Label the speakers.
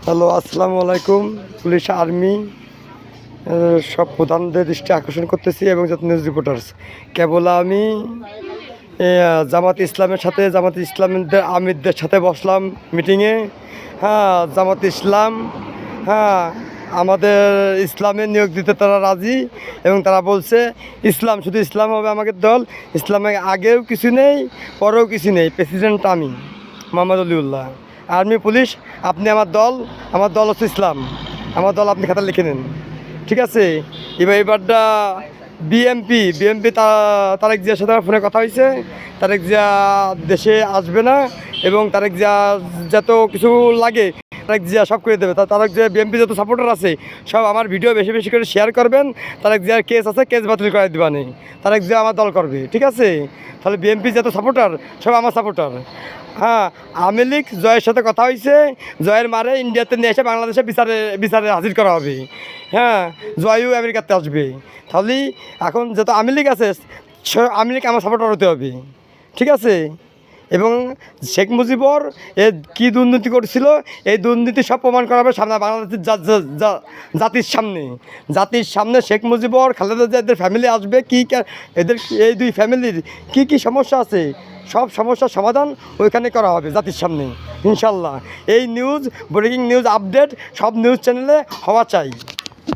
Speaker 1: Hello, আসসালামু আলাইকুম। Police, army সব প্রধানদের দৃষ্টি আকর্ষণ করতেছি এবং যত নিউজ রিপোর্টার্স কেবল আমি জামাত ইসলামের সাথে জামাত ইসলামদের আমিরদের সাথে বসলাম মিটিংয়ে। হ্যাঁ, জামাত ইসলাম, হ্যাঁ, আমাদের ইসলামে নিয়োগ দিতে তারা রাজি এবং তারা বলছে ইসলাম, শুধু ইসলাম হবে আমাদের দল। ইসলামে আগেও কিছু নেই, পরেও কিছু নেই। প্রেসিডেন্ট আমি মোহাম্মদ আলিউল্লাহ। আর্মি, পুলিশ, আপনি আমার দল হচ্ছে ইসলাম। আমার দল আপনি খাতা লিখে নেন, ঠিক আছে? এবারটা বিএমপি তারেক জিয়ার সাথে আমার ফোনে কথা হয়েছে। তারেক জিয়া দেশে আসবে না এবং তারেক জিয়া যত কিছু লাগে তারেক জিয়া সব করে দেবে। তারেক জিয়া বিএমপি যত সাপোর্টার আছে সব আমার ভিডিও বেশি বেশি করে শেয়ার করবেন। তারেক জিয়ার কেস আছে, কেস বাতিল করে দেবা নেই। তারেক জিয়া আমার দল করবে, ঠিক আছে? তাহলে বিএমপি যত সাপোর্টার সব আমার সাপোর্টার। হ্যাঁ, আওয়ামী লীগ জয়ের সাথে কথা হয়েছে, জয়ের মারে ইন্ডিয়াতে নিয়ে এসে বাংলাদেশে বিচারে হাজির করা হবে। হ্যাঁ, জয়ও আমেরিকাতে আসবে। তাহলে এখন যত আওয়ামী লীগ আছে আওয়ামী লীগ আমার সাপোর্টার হতে হবে, ঠিক আছে? এবং শেখ মুজিবর এ কী দুর্নীতি করেছিল এই দুর্নীতি সব প্রমাণ করা হবে সামনে বাংলাদেশের জাতির সামনে শেখ মুজিবর, খালেদা জিয়া, এদের ফ্যামিলি আসবে। এদের এই দুই ফ্যামিলির কী সমস্যা আছে সব সমস্যার সমাধান ওইখানে করা হবে জাতির সামনে, ইনশাল্লাহ। এই নিউজ, ব্রেকিং নিউজ আপডেট সব নিউজ চ্যানেলে হওয়া চাই।